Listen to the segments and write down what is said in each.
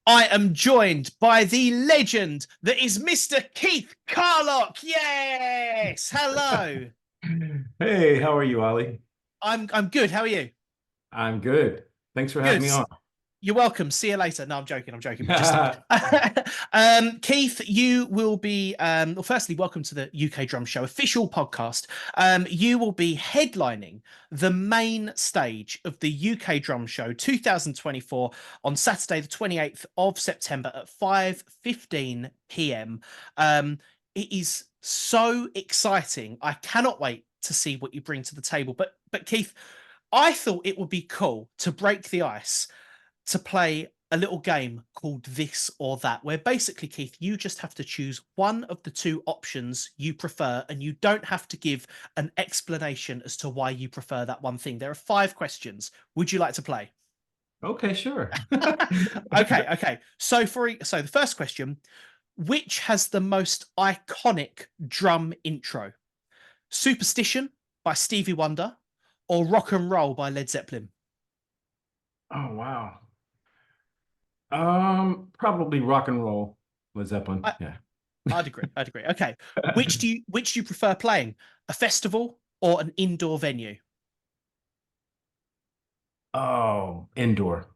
I am joined by the legend that is Mr. Keith Carlock. Yes. Hello. Hey, how are you, Ollie? I'm good. How are you? I'm good. Thanks for having Good. me on. You're welcome. See you later. No, I'm joking. I'm joking. Just Keith, you will be well, firstly, welcome to the UK Drum Show official podcast. You will be headlining the main stage of the UK Drum Show 2024 on Saturday, the 28th of September at 5:15 p.m. It is so exciting. I cannot wait to see what you bring to the table. But Keith, I thought it would be cool to break the ice to play a little game called This or That, where basically, Keith, you just have to choose one of the two options you prefer, and you don't have to give an explanation as to why you prefer that one thing. There are 5 questions. Would you like to play? Okay, sure. Okay. So the first question, which has the most iconic drum intro? Superstition by Stevie Wonder or Rock and Roll by Led Zeppelin? Oh, wow. Probably rock and roll, Led Zeppelin. I, Yeah. I'd agree. I'd agree. Okay. Which do you prefer playing? A festival or an indoor venue? Oh, indoor.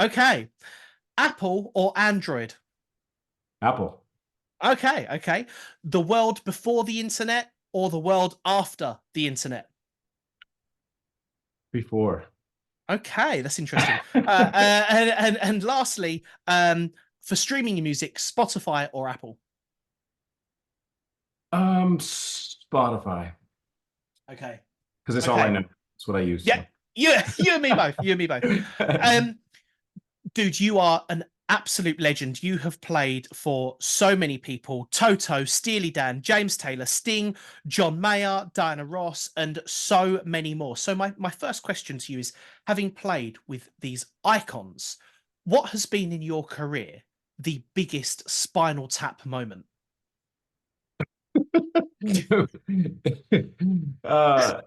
Okay. Apple or Android? Apple. Okay. The world before the internet or the world after the internet? Before. Okay, that's interesting. And lastly, for streaming your music, Spotify or Apple? Spotify, Okay. because that's all I Okay. know. That's what I use. Yeah. So. You and me both. You and me both. Um, Dude, you are an absolute legend. You have played for so many people: Toto, Steely Dan, James Taylor, Sting, John Mayer, Diana Ross, and so many more. So my first question to you is, having played with these icons, what has been in your career the biggest Spinal Tap moment? uh,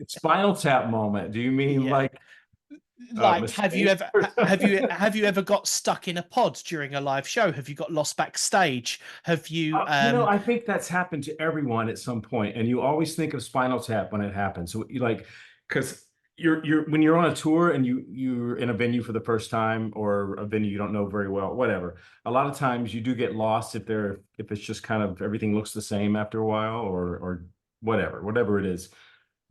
Spinal Tap moment. Do you mean Yeah. like a Like, have you mistake? ever have you ever got stuck in a pod during a live show? Have you got lost backstage? Have you I think that's happened to everyone at some point, and you always think of Spinal Tap when it happens. So you like, because you're when you're on a tour and you're in a venue for the first time or a venue you don't know very well, whatever. A lot of times you do get lost if it's just kind of everything looks the same after a while or whatever it is.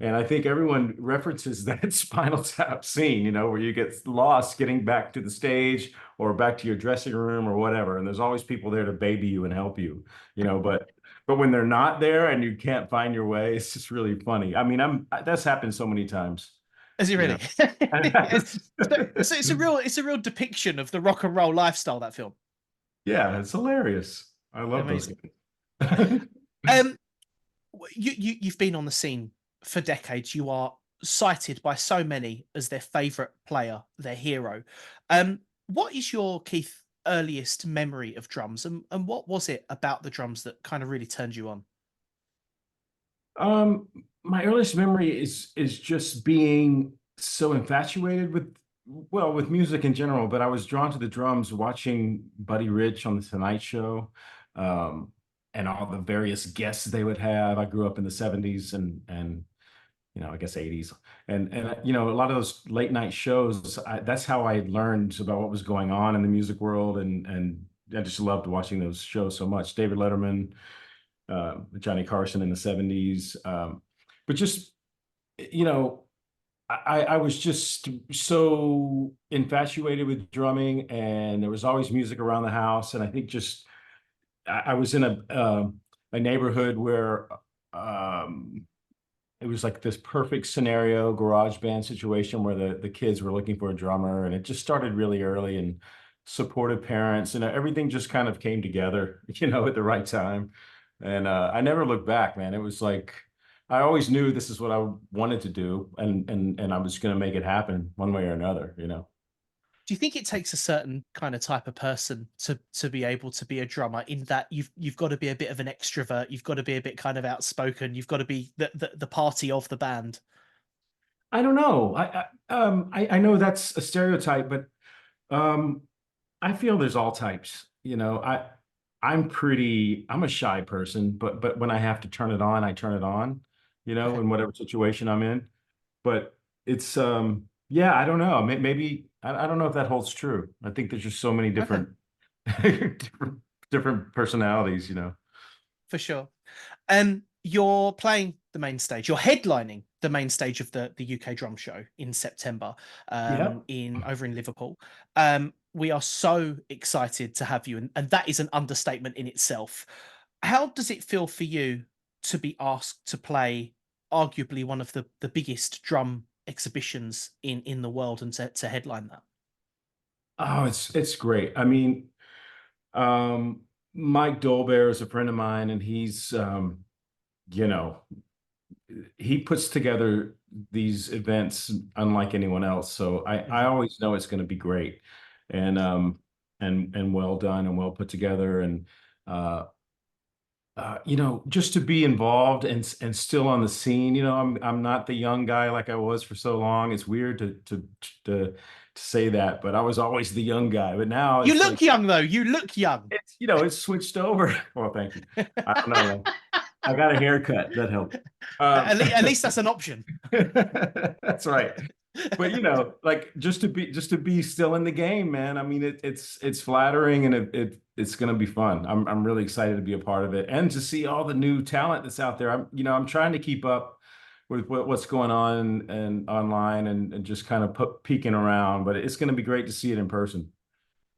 And I think everyone references that Spinal Tap scene, where you get lost getting back to the stage or back to your dressing room or whatever. And there's always people there to baby you and help you, but when they're not there and you can't find your way, it's just really funny. I mean, that's happened so many times, Is it you know. really? It's a real depiction of the rock and roll lifestyle, that film. Yeah, it's hilarious. I love those Amazing. guys. Um, you've been on the scene for decades. You are cited by so many as their favorite player, their hero. What is your, Keith, earliest memory of drums, and what was it about the drums that kind of really turned you on? Um, my earliest memory is just being so infatuated with music in general, but I was drawn to the drums watching Buddy Rich on the Tonight Show, um, and all the various guests they would have. I grew up in the 70s and I guess 80s. And a lot of those late night shows, that's how I learned about what was going on in the music world and I just loved watching those shows so much. David Letterman, Johnny Carson in the 70s. But just, you know, I was just so infatuated with drumming, and there was always music around the house. And I think just I was in a neighborhood where it was like this perfect scenario garage band situation where the kids were looking for a drummer, and it just started really early, and supportive parents and everything just kind of came together, at the right time. And I never looked back, man. It was like I always knew this is what I wanted to do, and I was going to make it happen one way or another. Do you think it takes a certain kind of type of person to be able to be a drummer, in that you've got to be a bit of an extrovert, you've got to be a bit kind of outspoken, you've got to be the party of the band? I don't know. I know that's a stereotype, but um I feel there's all types. I'm a shy person, but when I have to turn it on, I turn it on, Okay. in whatever situation I'm in. But it's yeah, I don't know. Maybe I don't know if that holds true. I think there's just so many Okay. different different different personalities. For sure. You're playing the main stage. You're headlining the main stage of the UK Drum Show in September, Yep. in over in Liverpool. We are so excited to have you, and that is an understatement in itself. How does it feel for you to be asked to play arguably one of the biggest drum exhibitions in the world and to headline that? Oh, it's great. I mean, um, Mike Dolbear is a friend of mine, and you know, he puts together these events unlike anyone else. So I Mhm. always know it's going to be great, and well done and well put together. And uh, just to be involved and still on the scene. I'm not the young guy like I was for so long. It's weird to say that, but I was always the young guy. But now You it's look like young though. You look young. it's switched over. Well, thank you. I don't know, man. I got a haircut. That helped. At least that's an option. That's right. But like just to be still in the game, man. I mean, it's flattering, and it's gonna be fun. I'm really excited to be a part of it and to see all the new talent that's out there. I'm trying to keep up with what's going on and online, and just kind of peeking around. But it's gonna be great to see it in person.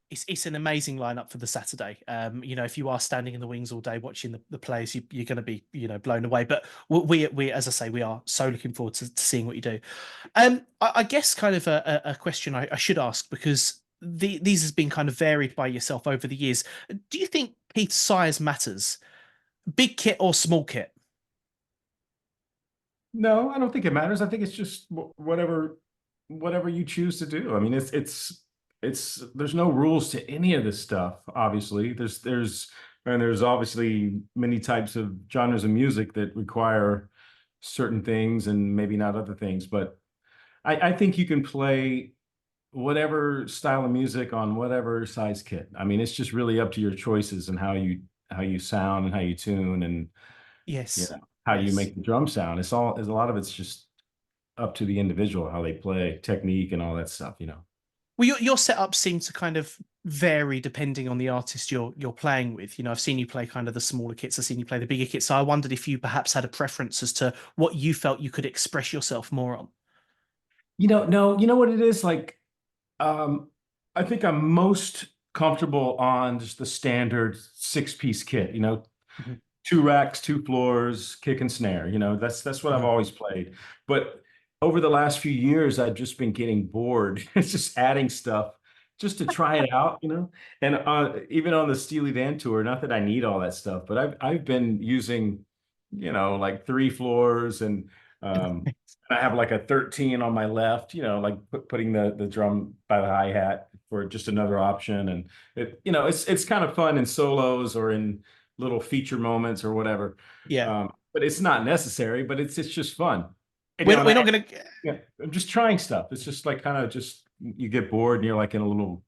It's an amazing lineup for the Saturday. If you are standing in the wings all day watching the players, you're going to be blown away. But we as I say, we are so looking forward to seeing what you do. I guess kind of a question I should ask, because these has been kind of varied by yourself over the years. Do you think Keith's size matters? Big kit or small kit? No, I don't think it matters. I think it's just whatever you choose to do. I mean, it's there's no rules to any of this stuff. Obviously, there's obviously many types of genres of music that require certain things and maybe not other things. But I think you can play whatever style of music on whatever size kit. I mean, it's just really up to your choices and how you sound and how you tune, and Yes, how you yes. make the drum sound. It's a lot of it's just up to the individual, how they play, technique, and all that stuff. Well, your setup seems to kind of vary depending on the artist you're playing with. I've seen you play kind of the smaller kits, I've seen you play the bigger kits. So I wondered if you perhaps had a preference as to what you felt you could express yourself more on. No, you know what it is like. Um, I think I'm most comfortable on just the standard six-piece kit. Mhm, Two racks, two floors, kick and snare. That's what I've mhm. always played. But over the last few years, I've just been getting bored. It's just adding stuff just to try it out. And even on the Steely Dan tour, not that I need all that stuff, but I've been using, like three floors, and I have like a 13 on my left, like putting the drum by the hi-hat for just another option. And it's kind of fun in solos or in little feature moments or whatever. Yeah, But it's not necessary, but it's just fun. And, we're not going to. yeah, I'm just trying stuff. It's just like kind of just you get bored and you're like in a little,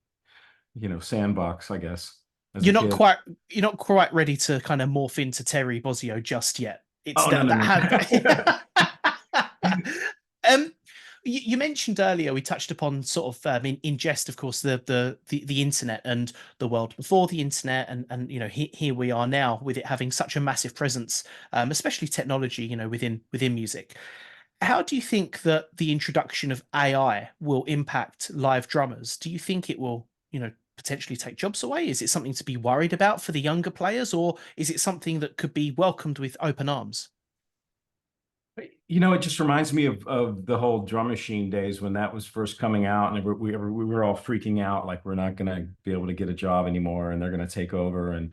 sandbox, I guess, as a You're not kid. quite you're not quite ready to kind of morph into Terry Bozzio just yet. It's Oh, no, that no, that no. has. um, you mentioned earlier, we touched upon sort of in jest, of course, the internet and the world before the internet, and here we are now with it having such a massive presence, especially technology, within music. How do you think that the introduction of AI will impact live drummers? Do you think it will, potentially take jobs away? Is it something to be worried about for the younger players, or is it something that could be welcomed with open arms? It just reminds me of the whole drum machine days when that was first coming out, and we were all freaking out like we're not going to be able to get a job anymore, and they're going to take over. And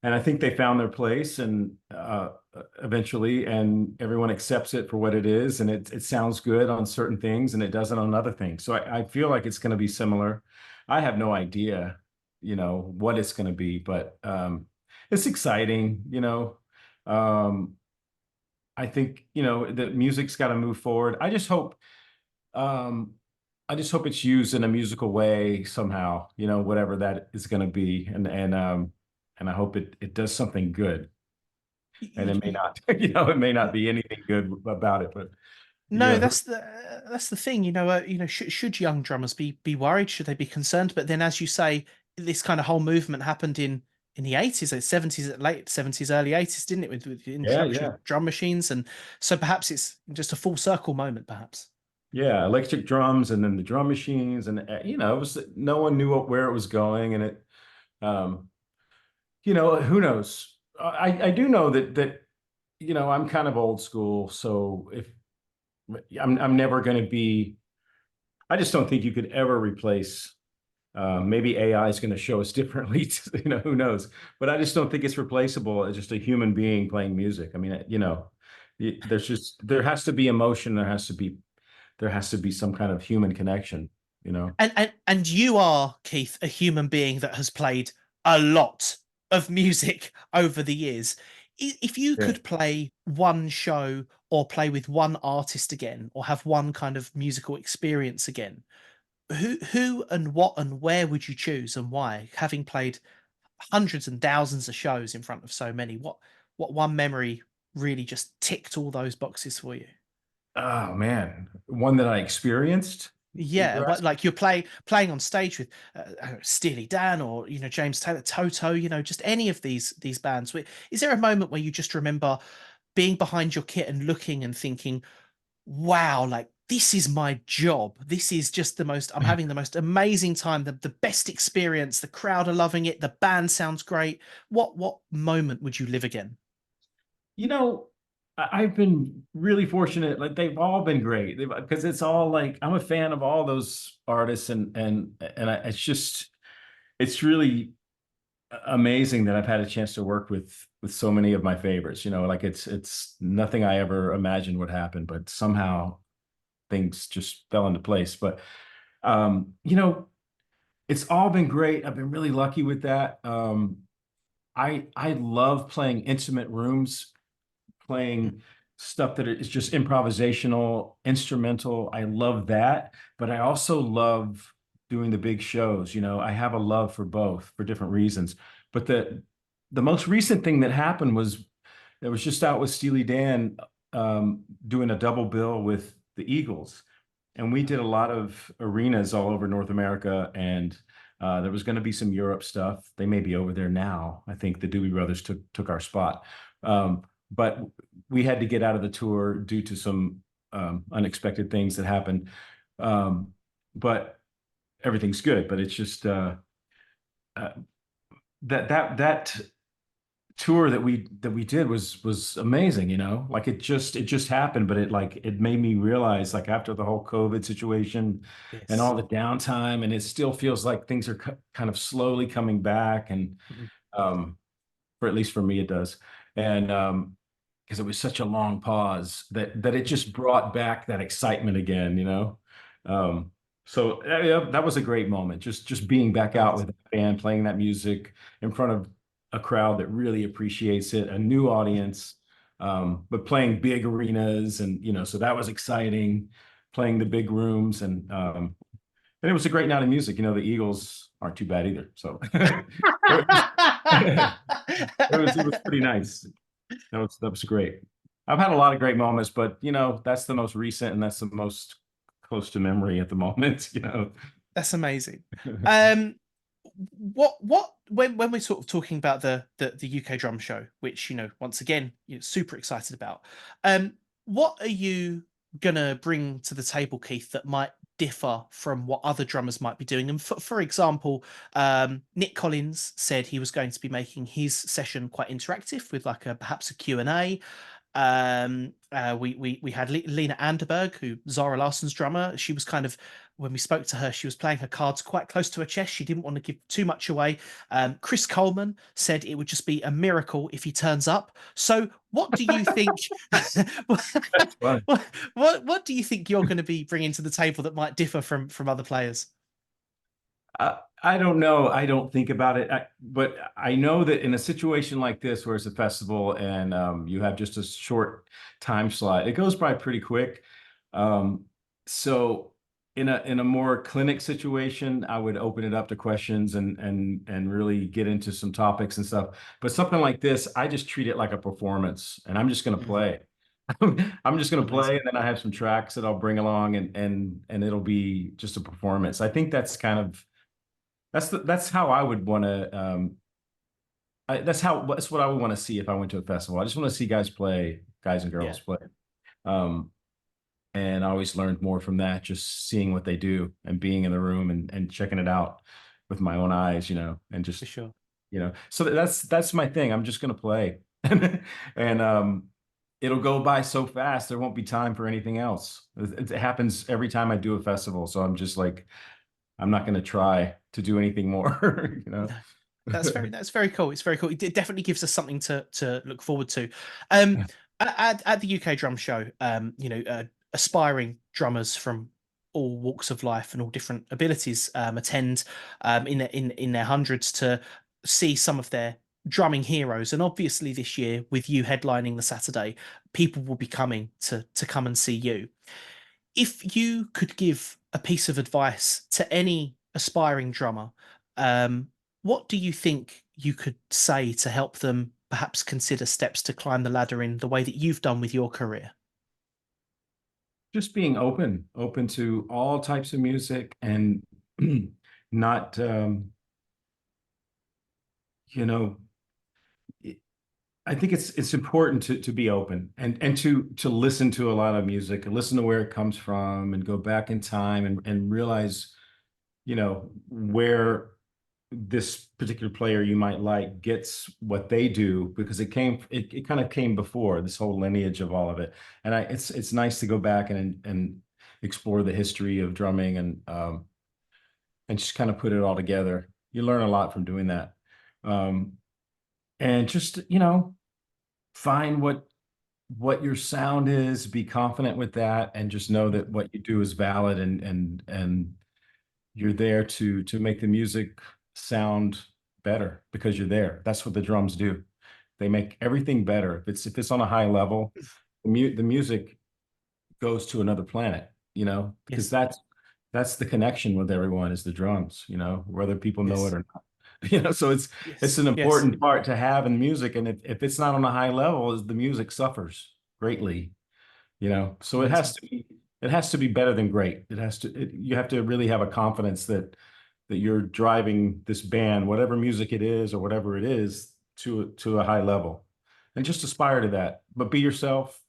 I think they found their place, and eventually, and everyone accepts it for what it is, and it sounds good on certain things, and it doesn't on other things. So I feel like it's going to be similar. I have no idea, what it's going to be, but it's exciting. Um, I think, the music's got to move forward. I just hope, um, I just hope it's used in a musical way somehow, whatever that is going to be. And I hope it does something good. And it may Y- not, it may not be anything good about it, but No, yeah. that's the thing. Should young drummers be worried? Should they be concerned? But then, as you say, this kind of whole movement happened in the 80s, '70s, late '70s, early '80s, didn't it? With the Yeah, introduction yeah. of drum machines, and so perhaps it's just a full circle moment, perhaps. Yeah, electric drums and then the drum machines and it was no one knew where it was going and um who knows. I do know that I'm kind of old school, so if I'm never going to be I just don't think you could ever replace maybe AI is going to show us differently, who knows, but I just don't think it's replaceable as just a human being playing music. I mean, there has to be emotion, there has to be some kind of human connection, you know? And you are, Keith, a human being that has played a lot of music over the years. If you Yeah. could play one show or play with one artist again, or have one kind of musical experience again, who and what and where would you choose and why? Having played hundreds and thousands of shows in front of so many, what one memory really just ticked all those boxes for you? Oh man, one that I experienced. Yeah, You're what, asking? like you're playing on stage with Steely Dan or James Taylor, Toto, just any of these bands. Is there a moment where you just remember being behind your kit and looking and thinking, "Wow, like this is my job. This is just the most. I'm having the most amazing time. The best experience. The crowd are loving it. The band sounds great." What moment would you live again? You know, I've been really fortunate. Like they've all been great. Because it's all like I'm a fan of all those artists, it's really amazing that I've had a chance to work with so many of my favorites. Like it's nothing I ever imagined would happen, but somehow things just fell into place. But um, you know, it's all been great. I've been really lucky with that. I love playing intimate rooms, playing stuff that is just improvisational, instrumental. I love that, but I also love doing the big shows. I have a love for both for different reasons. But the most recent thing that happened was it was just out with Steely Dan doing a double bill with the Eagles. And we did a lot of arenas all over North America, and there was going to be some Europe stuff. They may be over there now. I think the Doobie Brothers took our spot. But we had to get out of the tour due to some unexpected things that happened. But everything's good. But it's just uh, that tour that we did was amazing. Like it just happened, but it made me realize, like, after the whole COVID situation and all Yes. the downtime, and it still feels like things are kind of slowly coming back, and Mhm. for at least for me it does. And because it was such a long pause that it Mhm. just brought back that excitement again. um so yeah, that was a great moment, just being back out with Amazing. a band playing that music in front of a crowd that really appreciates it, a new audience, but playing big arenas, and so that was exciting, playing the big rooms, and it was a great night of music. The Eagles aren't too bad either, so it was it was pretty nice. That was great. I've had a lot of great moments, but that's the most recent, and that's the most close to memory at the moment. That's amazing. Um, what when we're sort of talking about the UK drum show, which once again you're super excited about, what are you gonna bring to the table, Keith, that might differ from what other drummers might be doing? And for example, Nick Collins said he was going to be making his session quite interactive with like perhaps a Q&A. We had Lena Anderberg, who Zara Larsson's drummer. She was kind of, when we spoke to her, she was playing her cards quite close to her chest. She didn't want to give too much away. Chris Coleman said it would just be a miracle if he turns up. So, what do you think? That's fun. what do you think you're going to be bringing to the table that might differ from other players? I don't know. I don't think about it. But I know that in a situation like this, where it's a festival and you have just a short time slot, it goes by pretty quick. So in a more clinic situation, I would open it up to questions and really get into some topics and stuff. But something like this, I just treat it like a performance, and I'm just going to Mhm. play. I'm just going to play, Amazing. and then I have some tracks that I'll bring along, and it'll be just a performance. I think that's kind of that's how I would want to. That's what I would want to see if I went to a festival. I just want to see guys play, guys and Yeah. girls play. Um, and I always learned more from that, just seeing what they do and being in the room and checking it out with my own eyes, and For just, sure. so that's my thing. I'm just gonna play. And it'll go by so fast, there won't be time for anything else. It happens every time I do a festival. So I'm just like, I'm not gonna try to do anything more, No, that's very cool. It's very cool. It definitely gives us something to look forward to. Yeah. At the UK Drum Show, aspiring drummers from all walks of life and all different abilities attend in their hundreds to see some of their drumming heroes. And obviously, this year with you headlining the Saturday, people will be coming to come and see you. If you could give a piece of advice to any aspiring drummer, um, what do you think you could say to help them perhaps consider steps to climb the ladder in the way that you've done with your career? Just being open to all types of music and not, you know, I think it's important to be open and to listen to a lot of music and listen to where it comes from and go back in time and realize, where this particular player you might like gets what they do because it kind of came before this whole lineage of all of it. And it's nice to go back and explore the history of drumming and just kind of put it all together. You learn a lot from doing that. Um, and just, find what your sound is, be confident with that, and just know that what you do is valid and you're there to make the music sound better because you're there. That's what the drums do. They make everything better. If it's on a high level, the music goes to another planet, because Yes, that's the connection with everyone is the drums, whether people know it yes, or not. So it's yes, an yes, important part to have in music. And if it's not on a high level, the music suffers greatly, so amazing. it has to be better than great. You have to really have a confidence that you're driving this band, whatever music it is or whatever it is, to a high level. And just aspire to that, but be yourself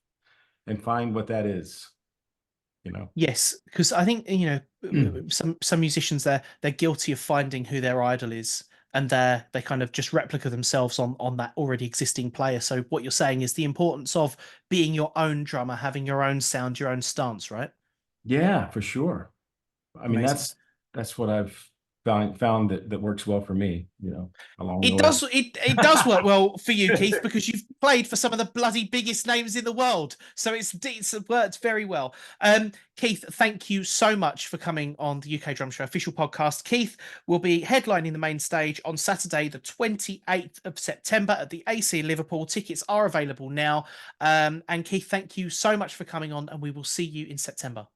and find what that is, you know. Yes, because I think some musicians they're guilty of finding who their idol is, and they kind of just replica themselves on that already existing player. So what you're saying is the importance of being your own drummer, having your own sound, your own stance, right? Yeah, for sure. I mean, Amazing. that's what I've found that works well for me, along the It way. does. It does work well for you, Keith, because you've played for some of the bloody biggest names in the world. So it's worked very well. Keith, thank you so much for coming on the UK Drum Show official podcast. Keith will be headlining the main stage on Saturday, the 28th of September at the AC in Liverpool. Tickets are available now. And Keith, thank you so much for coming on, and we will see you in September.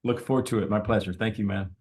Look forward to it. My pleasure. Thank you, man.